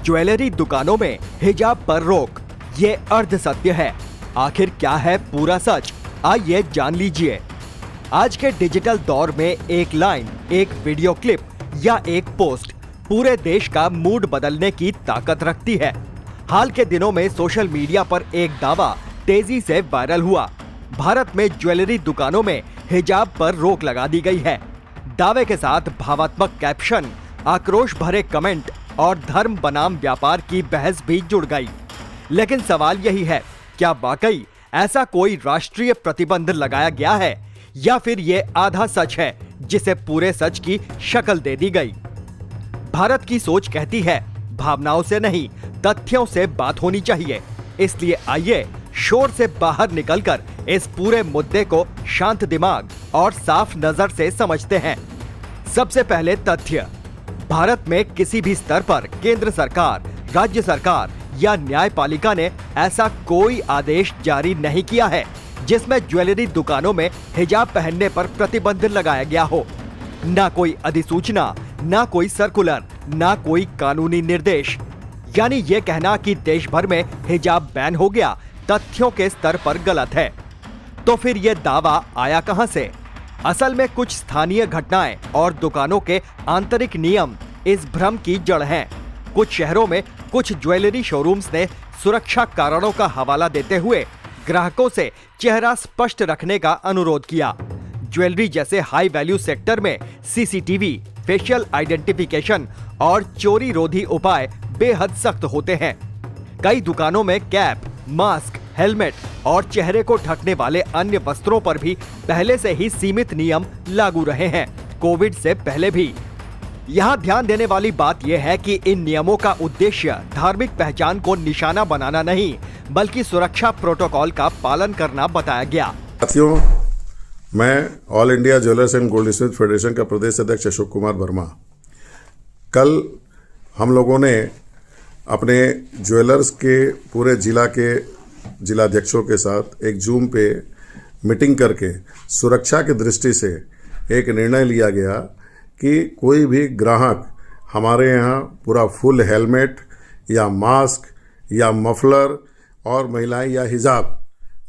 Jewellery दुकानों में हिजाब पर रोक, ये अर्ध सत्य है। आखिर क्या है पूरा सच, आइए जान लीजिए। आज के डिजिटल दौर में एक लाइन, एक वीडियो क्लिप या एक पोस्ट पूरे देश का मूड बदलने की ताकत रखती है। हाल के दिनों में सोशल मीडिया पर एक दावा तेजी से वायरल हुआ। भारत में ज्वेलरी दुकानों में हिजाब पर रोक लगा दी गई है। दावे के साथ भावात्मक कैप्शन, आक्रोश भरे कमेंट और धर्म बनाम व्यापार की बहस भी जुड़ गई। लेकिन सवाल यही है, क्या वाकई ऐसा कोई राष्ट्रीय प्रतिबंध लगाया गया है या फिर ये आधा सच है जिसे पूरे सच की शक्ल दे दी गई? भारत की सोच कहती है भावनाओं से नहीं, तथ्यों से बात होनी चाहिए। इसलिए आइए शोर से बाहर निकलकर इस पूरे मुद्दे को शांत दिमाग और साफ नजर से समझते हैं। सबसे पहले तथ्य, भारत में किसी भी स्तर पर केंद्र सरकार, राज्य सरकार या न्यायपालिका ने ऐसा कोई आदेश जारी नहीं किया है जिसमें ज्वेलरी दुकानों में हिजाब पहनने पर प्रतिबंध लगाया गया हो। ना कोई अधिसूचना, ना कोई सर्कुलर, ना कोई कानूनी निर्देश। यानी ये कहना कि देश भर में हिजाब बैन हो गया तथ्यों के स्तर पर गलत है। तो फिर ये दावा आया कहां से? असल में कुछ स्थानीय घटनाएं और दुकानों के आंतरिक नियम इस भ्रम की जड़ हैं। कुछ शहरों में कुछ ज्वेलरी शोरूम्स ने सुरक्षा कारणों का हवाला देते हुए ग्राहकों से चेहरा स्पष्ट रखने का अनुरोध किया। ज्वेलरी जैसे हाई वैल्यू सेक्टर में सीसीटीवी, फेशियल आइडेंटिफिकेशन और चोरी रोधी उपाय बेहद सख्त होते हैं। कई दुकानों में कैप, मास्क, हेलमेट और चेहरे को ढकने वाले अन्य वस्त्रों पर भी पहले से ही सीमित नियम लागू रहे हैं, कोविड से पहले भी। यहाँ ध्यान देने वाली बात यह है कि इन नियमों का उद्देश्य धार्मिक पहचान को निशाना बनाना नहीं, बल्कि सुरक्षा प्रोटोकॉल का पालन करना बताया गया। साथियों, मैं all India jewellers and gold Smith federation का प्रदेश अध्यक्ष अशोक कुमार वर्मा। कल हम लोगों ने अपने ज्वेलर्स के पूरे जिला के जिलाध्यक्षों के साथ एक जूम पे मीटिंग करके सुरक्षा की दृष्टि से एक निर्णय लिया गया कि कोई भी ग्राहक हमारे यहाँ पूरा फुल हेलमेट या मास्क या मफलर और महिलाएं या हिजाब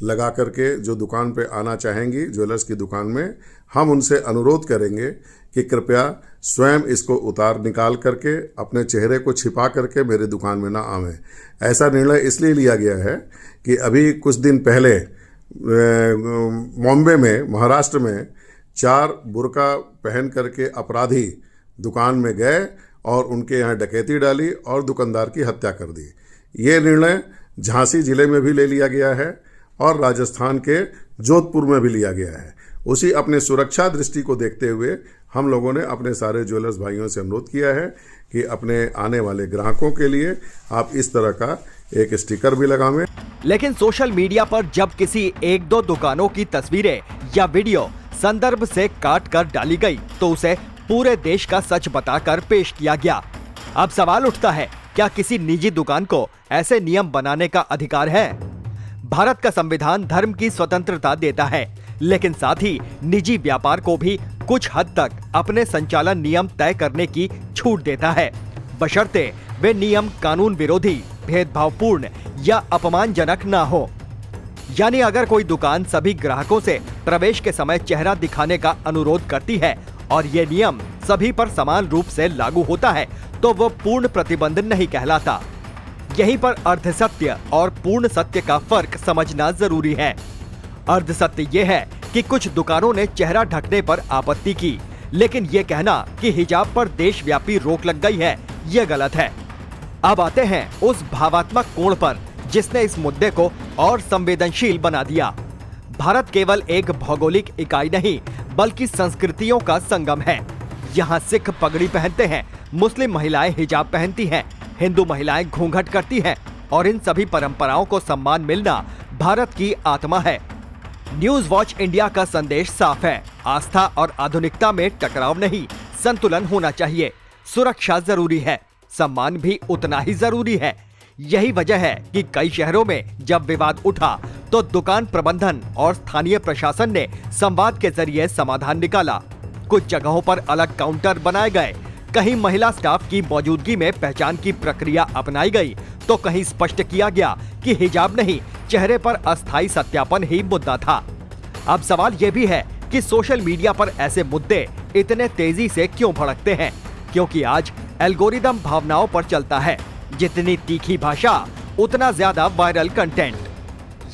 लगा करके जो दुकान पे आना चाहेंगी ज्वेलर्स की दुकान में, हम उनसे अनुरोध करेंगे कि कृपया स्वयं इसको उतार निकाल करके अपने चेहरे को छिपा करके मेरी दुकान में ना आवें। ऐसा निर्णय इसलिए लिया गया है कि अभी कुछ दिन पहले बॉम्बे में, महाराष्ट्र में 4 बुर्का पहन करके अपराधी दुकान में गए और उनके यहाँ डकैती डाली और दुकानदार की हत्या कर दी। ये निर्णय झांसी जिले में भी ले लिया गया है और राजस्थान के जोधपुर में भी लिया गया है। उसी अपने सुरक्षा दृष्टि को देखते हुए हम लोगों ने अपने सारे ज्वेलर्स भाइयों से अनुरोध किया है कि अपने आने वाले ग्राहकों के लिए आप इस तरह का एक स्टिकर भी लगावें। लेकिन सोशल मीडिया पर जब किसी एक दो दुकानों की तस्वीरें या वीडियो संदर्भ से काट कर डाली गई तो उसे पूरे देश का सच बताकर पेश किया गया। अब सवाल उठता है, क्या किसी निजी दुकान को ऐसे नियम बनाने का अधिकार है? भारत का संविधान धर्म की स्वतंत्रता देता है, लेकिन साथ ही निजी व्यापार को भी कुछ हद तक अपने संचालन नियम तय करने की छूट देता है, बशर्ते वे नियम कानून विरोधी, भेदभावपूर्ण या अपमानजनक ना हो। यानी अगर कोई दुकान सभी ग्राहकों से प्रवेश के समय चेहरा दिखाने का अनुरोध करती है और ये नियम सभी पर समान रूप से लागू होता है तो वो पूर्ण प्रतिबंध नहीं कहलाता। यहीं पर अर्ध सत्य और पूर्ण सत्य का फर्क समझना जरूरी है। अर्ध सत्य ये है कि कुछ दुकानों ने चेहरा ढकने पर आपत्ति की, लेकिन ये कहना कि हिजाब पर देशव्यापी रोक लग गई है, ये गलत है। अब आते हैं उस भावात्मक कोण पर जिसने इस मुद्दे को और संवेदनशील बना दिया। भारत केवल एक भौगोलिक इकाई नहीं, बल्कि संस्कृतियों का संगम है। यहाँ सिख पगड़ी पहनते हैं, मुस्लिम महिलाएं हिजाब पहनती हैं, हिंदू महिलाएं घूंघट करती हैं और इन सभी परंपराओं को सम्मान मिलना भारत की आत्मा है। न्यूज वॉच इंडिया का संदेश साफ है, आस्था और आधुनिकता में टकराव नहीं, संतुलन होना चाहिए। सुरक्षा जरूरी है, सम्मान भी उतना ही जरूरी है। यही वजह है कि कई शहरों में जब विवाद उठा तो दुकान प्रबंधन और स्थानीय प्रशासन ने संवाद के जरिए समाधान निकाला। कुछ जगहों पर अलग काउंटर बनाए गए, कहीं महिला स्टाफ की मौजूदगी में पहचान की प्रक्रिया अपनाई गई, तो कहीं स्पष्ट किया गया कि हिजाब नहीं, चेहरे पर अस्थायी सत्यापन ही मुद्दा था। अब सवाल यह भी है कि सोशल मीडिया पर ऐसे मुद्दे इतने तेजी से क्यों भड़कते हैं? क्योंकि आज एल्गोरिदम भावनाओं पर चलता है। जितनी तीखी भाषा, उतना ज्यादा वायरल कंटेंट।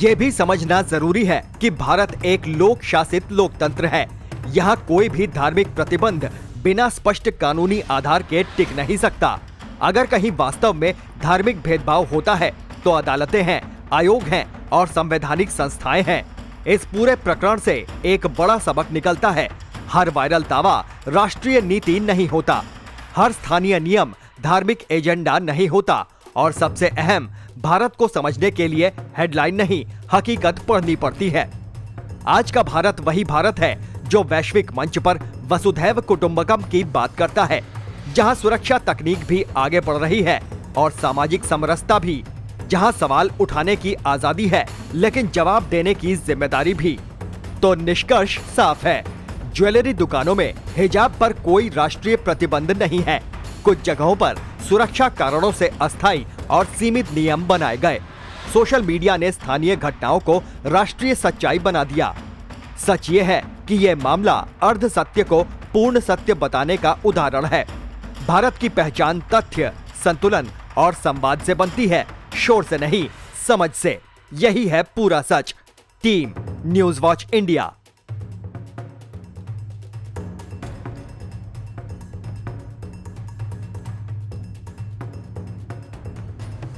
ये भी समझना जरूरी है कि भारत एक लोक शासित लोकतंत्र है। यहाँ कोई भी धार्मिक प्रतिबंध बिना स्पष्ट कानूनी आधार के टिक नहीं सकता। अगर कहीं वास्तव में धार्मिक भेदभाव होता है तो अदालतें हैं, आयोग हैं और संवैधानिक संस्थाएं हैं। इस पूरे प्रकरण से एक बड़ा सबक निकलता है। हर वायरल दावा राष्ट्रीय नीति नहीं होता, हर स्थानीय नियम धार्मिक एजेंडा नहीं होता, और सबसे अहम, भारत को समझने के लिए हेडलाइन नहीं, हकीकत पढ़नी पड़ती है। आज का भारत वही भारत है जो वैश्विक मंच पर वसुधैव कुटुंबकम की बात करता है, जहां सुरक्षा तकनीक भी आगे बढ़ रही है और सामाजिक समरसता भी, जहां सवाल उठाने की आजादी है लेकिन जवाब देने की जिम्मेदारी भी। तो निष्कर्ष साफ है, ज्वेलरी दुकानों में हिजाब पर कोई राष्ट्रीय प्रतिबंध नहीं है। कुछ जगहों पर सुरक्षा कारणों से अस्थायी और सीमित नियम बनाए गए। सोशल मीडिया ने स्थानीय घटनाओं को राष्ट्रीय सच्चाई बना दिया। सच ये है कि ये मामला अर्ध सत्य को पूर्ण सत्य बताने का उदाहरण है। भारत की पहचान तथ्य, संतुलन और संवाद से बनती है, शोर से नहीं, समझ से। यही है पूरा सच। Team news watch India.